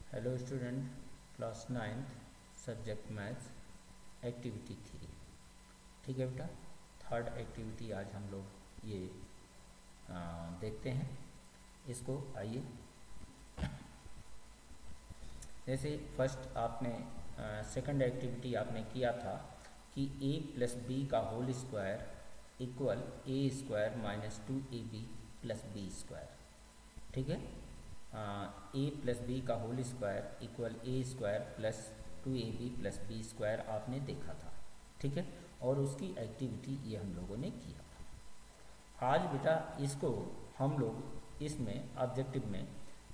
Hello student, class 9th subject maths activity 3। ठीक है बेटा, थर्ड एक्टिविटी आज हम लोग ये देखते हैं। इसको आइए, जैसे फर्स्ट आपने सेकंड एक्टिविटी आपने किया था कि a प्लस बी का whole square equal a square minus 2ab plus b square. ठीक है, a प्लस बी का whole square equal a square plus 2ab plus b square आपने देखा था। ठीक है, और उसकी एक्टिविटी ये हम लोगों ने किया था। आज बेटा इसको हम लोग इसमें ऑब्जेक्टिव में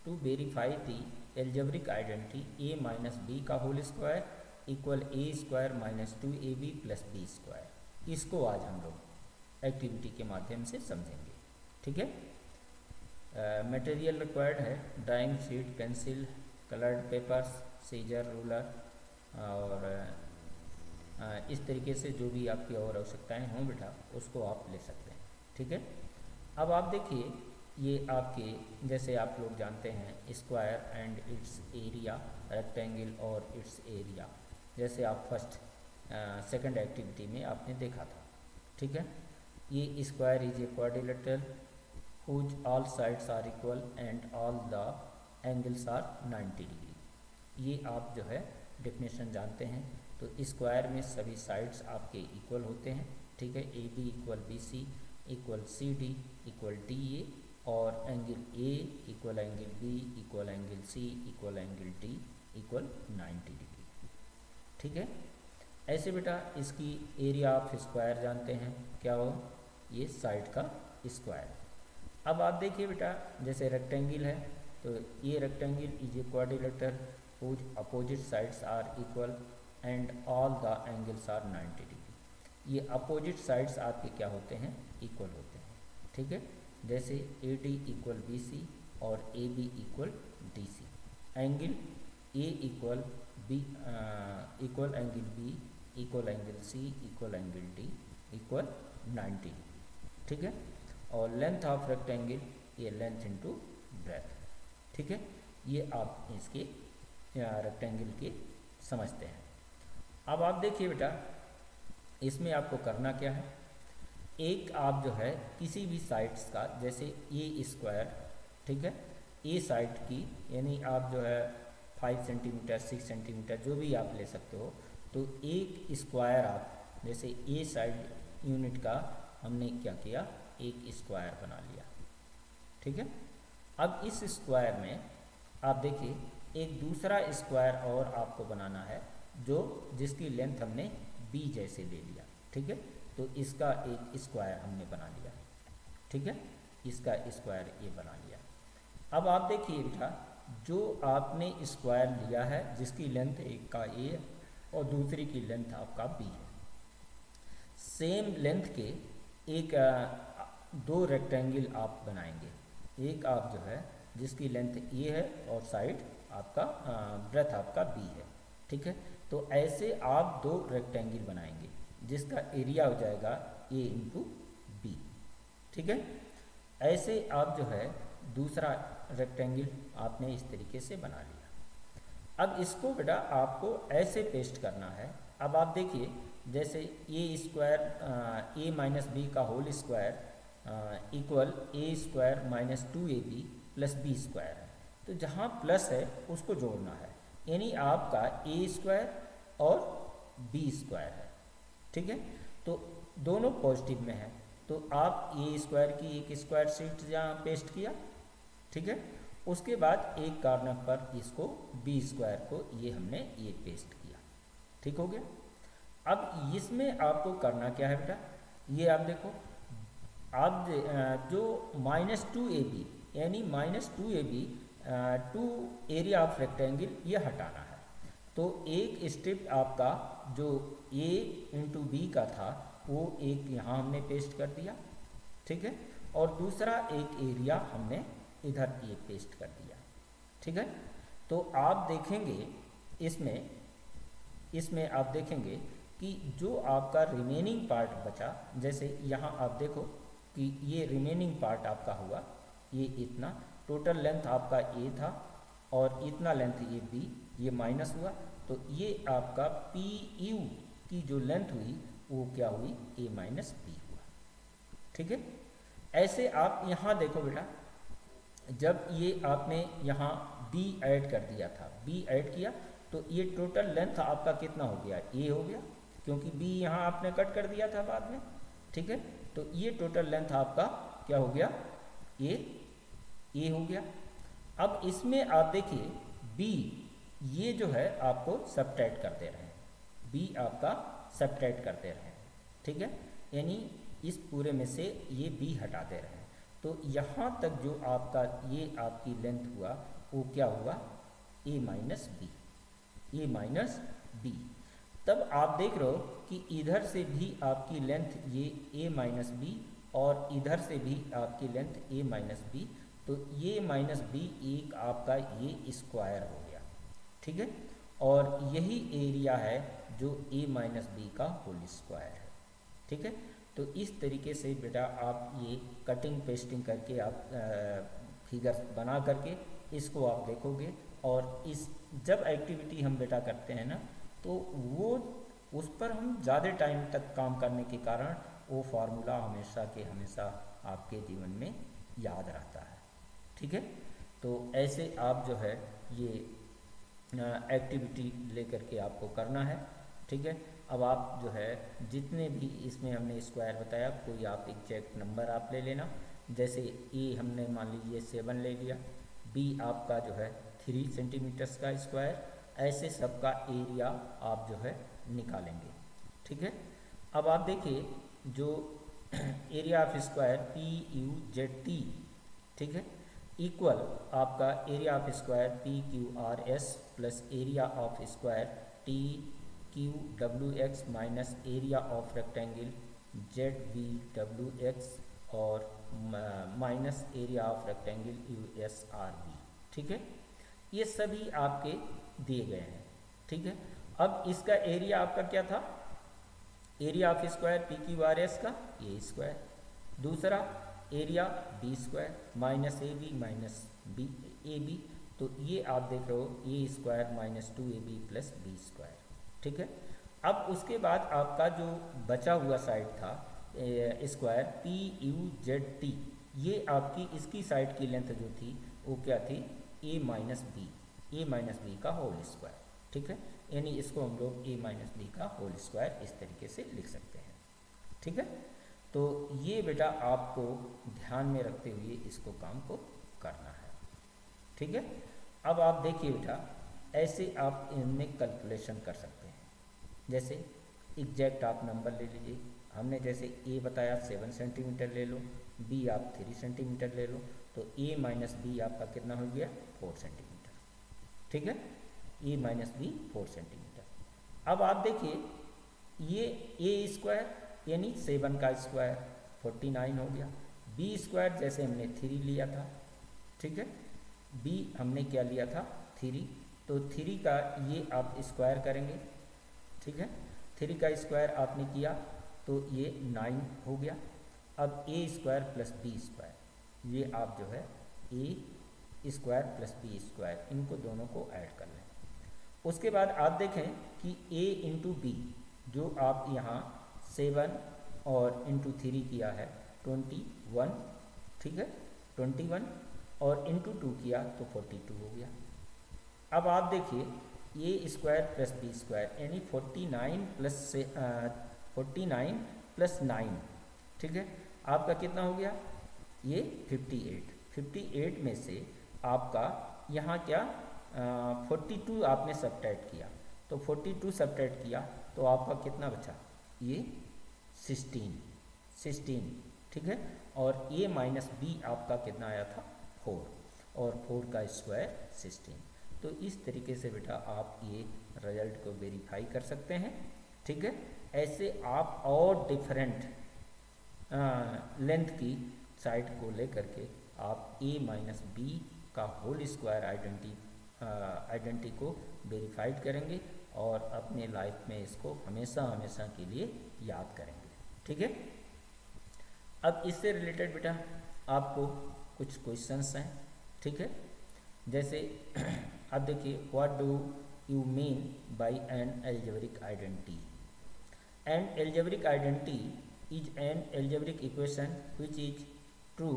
to verify the algebraic identity a minus b का whole square equal a square minus 2ab plus b square, इसको आज हम लोग एक्टिविटी के माध्यम से समझेंगे। ठीक है, मटेरियल रिक्वायर्ड है drawing sheet, pencil, coloured papers, scissor, ruler और इस तरीके से जो भी आपकी और आवश्यकताएं हों बेटा उसको आप ले सकते हैं। ठीक है, अब आप देखिए ये आपके जैसे आप लोग जानते हैं square and it's area, rectangle और इट्स एरिया, जैसे आप फर्स्ट सेकंड एक्टिविटी में आपने देखा था। ठीक है, ये square is a quadrilateral whose all sides are equal and all the angles are 90 degree. ये आप जो है डेफिनेशन जानते हैं। तो स्क्वायर में सभी साइड्स आपके इक्वल होते हैं। ठीक है, A B equal B C equal C D equal D A, और angle A equal angle B equal angle C equal angle D equal 90 degree. ठीक है, ऐसे बेटा इसकी एरिया आप स्क्वायर जानते हैं, क्या हो, ये साइड का स्क्वायर। अब आप देखिए बेटा जैसे रेक्टेंगल है तो ये rectangle is a quadrilateral whose opposite sides are equal and all the angles are 90 degree. ये अपोजिट साइड्स आपके क्या होते हैं, इक्वल होते हैं। ठीक है, जैसे A D equal B C और A B equal D C, angle A equal B equal angle B equal angle C equal angle D equal 90 degree. ठीक है, और लेंथ ऑफ रेक्टेंगल ये लेंथ इनटू ब्रेथ। ठीक है, ये आप इसके रेक्टेंगल के समझते हैं। अब आप देखिए बेटा इसमें आपको करना क्या है, एक आप जो है किसी भी साइड्स का, जैसे ए स्क्वायर, ठीक है, ए साइड की यानी आप जो है 5 सेंटीमीटर 6 सेंटीमीटर जो भी आप ले सकते हो, तो एक स्क्वायर आप जैसे ए साइड यूनिट का हमने क्या किया, एक स्क्वायर बना लिया। ठीक है, अब इस स्क्वायर में आप देखिए एक दूसरा स्क्वायर और आपको बनाना है जो जिसकी लेंथ हमने b जैसे ले लिया। ठीक है, तो इसका एक स्क्वायर हमने बना लिया। ठीक है, इसका स्क्वायर ये बना लिया। अब आप देखिए बेटा जो आपने स्क्वायर लिया है जिसकी लेंथ एक का a और दूसरी की लेंथ आपका b है, सेम लेंथ के एक दो रेक्टेंगल आप बनाएंगे। एक आप जो है जिसकी लेंथ ए है और साइड आपका ब्रेथ आपका बी है। ठीक है, तो ऐसे आप दो रेक्टेंगल बनाएंगे जिसका एरिया हो जाएगा ए इंटू बी। ठीक है, ऐसे आप जो है दूसरा रेक्टेंगल आपने इस तरीके से बना लिया। अब इसको बेटा आपको ऐसे पेस्ट करना है। अब आप देखिए जैसे a square a minus b का whole square equal a square minus 2ab plus b square है, तो जहाँ प्लस है उसको जोड़ना है, यानी आपका ए स्क्वायर और बी स्क्वायर है। ठीक है, तो दोनों पॉजिटिव में है, तो आप ए स्क्वायर की एक स्क्वायर शीट यहाँ पेस्ट किया। ठीक है, उसके बाद एक कॉर्नर पर इसको बी स्क्वायर को ये हमने ये पेस्ट किया। ठीक हो गया। अब इसमें आपको करना क्या है बेटा, ये आप देखो आप जो -2ab यानी -2ab to area of rectangle ये हटाना है। तो एक स्टेप आपका जो a इंटू बी का था वो एक यहाँ हमने पेस्ट कर दिया। ठीक है, और दूसरा एक एरिया हमने इधर ये पेस्ट कर दिया। ठीक है, तो आप देखेंगे इसमें आप देखेंगे कि जो आपका रिमेनिंग पार्ट बचा, जैसे यहाँ आप देखो कि ये रिमेनिंग पार्ट आपका हुआ ये इतना, टोटल लेंथ आपका ए था और इतना लेंथ ये बी, ये माइनस हुआ, तो ये आपका पी यू की जो लेंथ हुई वो क्या हुई, ए माइनस बी हुआ। ठीक है, ऐसे आप यहाँ देखो बेटा, जब ये आपने यहाँ बी ऐड कर दिया था, बी ऐड किया तो ये टोटल लेंथ आपका कितना हो गया, ए हो गया, क्योंकि बी यहाँ आपने कट कर दिया था बाद में। ठीक है, तो ये टोटल लेंथ आपका क्या हो गया, ए हो गया। अब इसमें आप देखिए बी ये जो है आपको सबट्रैक्ट करते रहे, बी आपका सबट्रैक्ट करते रहे। ठीक है, यानी इस पूरे में से ये बी हटाते रहे, तो यहाँ तक जो आपका ये आपकी लेंथ हुआ वो क्या हुआ, ए माइनस बी, ए माइनस बी। तब आप देख रहे हो कि इधर से भी आपकी लेंथ ये ए माइनस बी और इधर से भी आपकी लेंथ ए माइनस बी, तो ये माइनस बी एक आपका ये स्क्वायर हो गया। ठीक है, और यही एरिया है जो ए माइनस बी का होल स्क्वायर है। ठीक है, तो इस तरीके से बेटा आप ये कटिंग पेस्टिंग करके आप फिगर्स बना करके इसको आप देखोगे, और इस जब एक्टिविटी हम बेटा करते हैं ना, तो वो उस पर हम ज़्यादा टाइम तक काम करने के कारण वो फार्मूला हमेशा के हमेशा आपके जीवन में याद रहता है। ठीक है, तो ऐसे आप जो है ये एक्टिविटी लेकर के आपको करना है। ठीक है, अब आप जो है जितने भी इसमें हमने स्क्वायर बताया, कोई आप एग्जैक्ट नंबर आप ले लेना, जैसे ए हमने मान लीजिए 7 ले लिया, बी आपका जो है 3 सेंटीमीटर्स का स्क्वायर, ऐसे सबका एरिया आप जो है निकालेंगे। ठीक है, अब आप देखिए जो area of square P U Z T, ठीक है, इक्वल आपका area of square P Q R S plus area of square T Q W X minus area of rectangle Z V W X और minus area of rectangle U S R V. ठीक है, ये सभी आपके दिए गए हैं। ठीक है, अब इसका एरिया आपका क्या था, area of square P Q R S का ए स्क्वायर, दूसरा area b square minus a b minus b a b, तो ये आप देख रहे हो a square minus 2ab plus b square. ठीक है, अब उसके बाद आपका जो बचा हुआ साइड था square P U Z T, ये आपकी इसकी साइड की लेंथ जो थी वो क्या थी, ए माइनस बी का होल स्क्वायर। ठीक है, यानी इसको हम लोग ए माइनस बी का होल स्क्वायर इस तरीके से लिख सकते हैं। ठीक है, तो ये बेटा आपको ध्यान में रखते हुए इसको काम को करना है। ठीक है, अब आप देखिए बेटा ऐसे आप इनमें कैलकुलेशन कर सकते हैं, जैसे एग्जैक्ट आप नंबर ले लीजिए, हमने जैसे ए बताया 7 सेंटीमीटर ले लो, बी आप 3 सेंटीमीटर ले लो, तो ए माइनस बी आपका कितना हो गया, 4 सेंटीमीटर। ठीक है, ए माइनस बी 4 सेंटीमीटर। अब आप देखिए ये ए स्क्वायर यानी 7 का स्क्वायर 49 हो गया, बी स्क्वायर जैसे हमने 3 लिया था। ठीक है, बी हमने क्या लिया था 3, तो 3 का ये आप स्क्वायर करेंगे। ठीक है, 3 का स्क्वायर आपने किया तो ये 9 हो गया। अब ए स्क्वायर प्लस बी स्क्वायर, ये आप जो है ए स्क्वायर प्लस बी स्क्वायर, इनको दोनों को ऐड कर लें। उसके बाद आप देखें कि a इंटू बी जो आप यहाँ 7 और इंटू 3 किया है 21। ठीक है, 21 और इंटू 2 किया तो 42 हो गया। अब आप देखिए ए स्क्वायर प्लस बी स्क्वायर यानी 49 प्लस 9। ठीक है, आपका कितना हो गया, ये 58 में से आपका यहाँ क्या 42 आपने सबट्रैक्ट किया, तो 42 सबट्रैक्ट किया तो आपका कितना बचा, ये 16। ठीक है, और ए माइनस बी आपका कितना आया था 4, और 4 का स्क्वायर 16। तो इस तरीके से बेटा आप ये रिजल्ट को वेरीफाई कर सकते हैं। ठीक है, ऐसे आप और डिफरेंट लेंथ की साइड को लेकर के आप ए माइनस बी का होल स्क्वायर आइडेंटिटी को वेरीफाइड करेंगे और अपने लाइफ में इसको हमेशा के लिए याद करेंगे। ठीक है, अब इससे रिलेटेड बेटा आपको कुछ क्वेश्चंस हैं। ठीक है, जैसे अब देखिए, what do you mean by an algebraic identity? An algebraic identity is an algebraic equation which is true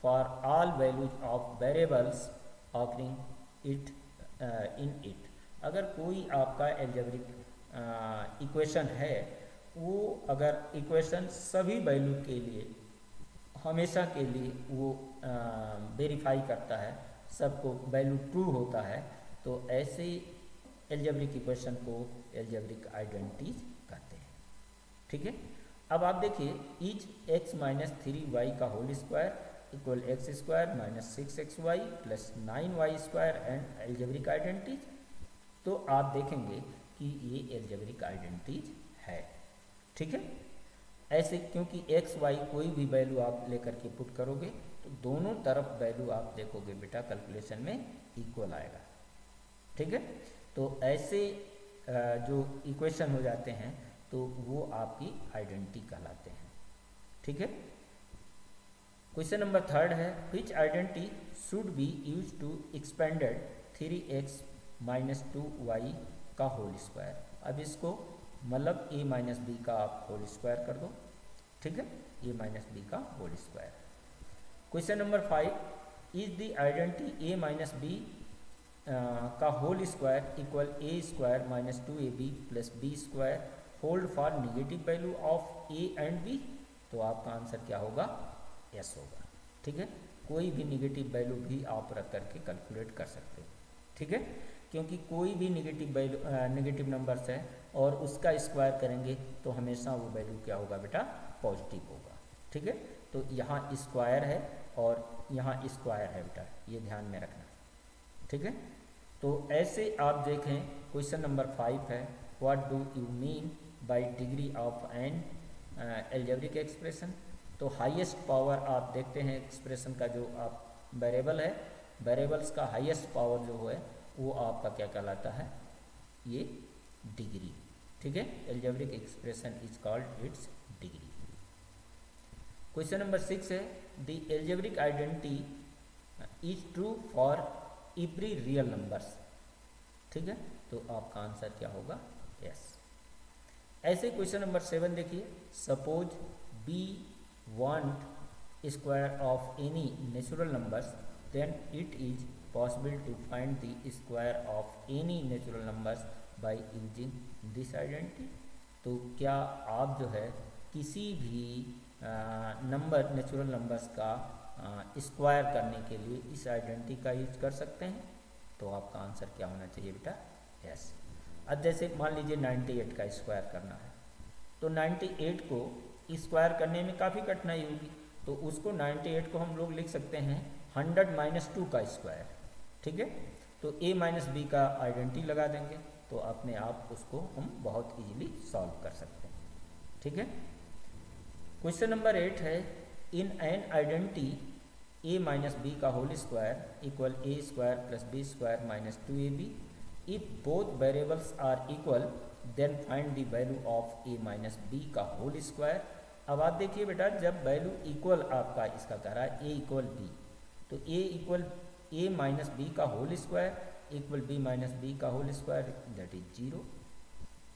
for all values of variables occurring it in it. अगर कोई आपका एल्जेब्रिक इक्वेशन है, वो अगर इक्वेशन सभी वैल्यू के लिए हमेशा के लिए वो वेरीफाई करता है, सबको वैल्यू ट्रू होता है, तो ऐसे एल्जेब्रिक इक्वेशन को एल्जेब्रिक आइडेंटिटीज कहते हैं। ठीक है, अब आप देखिए, ईच x माइनस 3y का whole square equal x square minus 6xy plus 9y square and algebraic identities. तो आप देखेंगे कि ये एल्जेब्रिक आइडेंटिटीज है। ठीक है, ऐसे क्योंकि x y कोई भी वैल्यू आप लेकर के पुट करोगे तो दोनों तरफ वैल्यू आप देखोगे बेटा कैलकुलेशन में इक्वल आएगा। ठीक है, तो ऐसे जो इक्वेशन हो जाते हैं तो वो आपकी आइडेंटिटी कहलाते हैं। ठीक है, क्वेश्चन नंबर 3 है, which identity should be use to expanded 3x minus 2y का होल स्क्वायर। अब इसको मतलब a माइनस बी का आप होल स्क्वायर कर दो। ठीक है, a माइनस बी का whole square. Question number 5, is the identity a minus b का whole square equal a square minus 2ab plus b square hold for negative value of a and b। तो आपका answer क्या होगा? Yes होगा। ठीक है, कोई भी निगेटिव वैल्यू भी आप रख करके कैलकुलेट कर सकते हो। ठीक है, क्योंकि कोई भी निगेटिव नंबर्स है और उसका स्क्वायर करेंगे तो हमेशा वो वैल्यू क्या होगा बेटा? पॉजिटिव होगा। ठीक है, तो यहाँ स्क्वायर है और यहाँ स्क्वायर है बेटा, ये ध्यान में रखना। ठीक है, तो ऐसे आप देखें, क्वेश्चन नंबर 5 है, what do you mean by degree of an algebraic expression. तो हाईएस्ट पावर आप देखते हैं एक्सप्रेशन का, जो आप वेरिएबल है, वेरिएबल्स का हाईएस्ट पावर जो है वो आपका क्या कहलाता है? ये डिग्री। ठीक है, algebraic expression is called its degree. Question number 6 है, the algebraic identity is true for every real numbers. ठीक है, तो आपका आंसर क्या होगा? यस। ऐसे क्वेश्चन नंबर 7 देखिए, suppose we want square of any natural numbers then it is possible to find the square of any natural numbers by using this identity. तो क्या आप जो है किसी भी नेचुरल नंबर्स का स्क्वायर करने के लिए इस आइडेंटिटी का यूज कर सकते हैं? तो आपका आंसर क्या होना चाहिए बेटा? यस। अब जैसे मान लीजिए 98 का स्क्वायर करना है, तो 98 को स्क्वायर करने में काफ़ी कठिनाई होगी, तो उसको 98 को हम लोग लिख सकते हैं 100 माइनस 2 का स्क्वायर। ठीक है, तो a माइनस बी का आइडेंटिटी लगा देंगे तो अपने आप उसको हम बहुत इजीली सॉल्व कर सकते हैं। ठीक है, क्वेश्चन नंबर 8 है, in an identity a minus b का whole square equal a square plus b square minus 2ab। If both variables are equal then find the value of a minus b का whole square. अब आप देखिए बेटा, जब value equal आपका इसका कह रहा है a इक्वल b, तो a equal a minus b का whole square equal b minus b का होल स्क्वायर, दैट इज 0।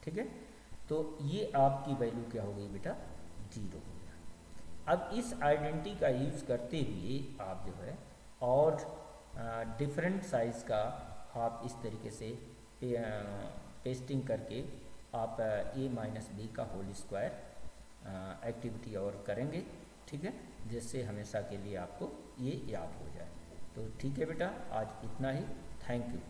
ठीक है, तो ये आपकी वैल्यू क्या हो गई बेटा? 0 हो गया। अब इस आइडेंटिटी का यूज करते हुए आप जो है और डिफरेंट साइज का आप इस तरीके से पेस्टिंग करके आप a माइनस बी का होल स्क्वायर एक्टिविटी और करेंगे। ठीक है, जिससे हमेशा के लिए आपको ये याद हो जाए। तो ठीक है बेटा, आज इतना ही। Thank you.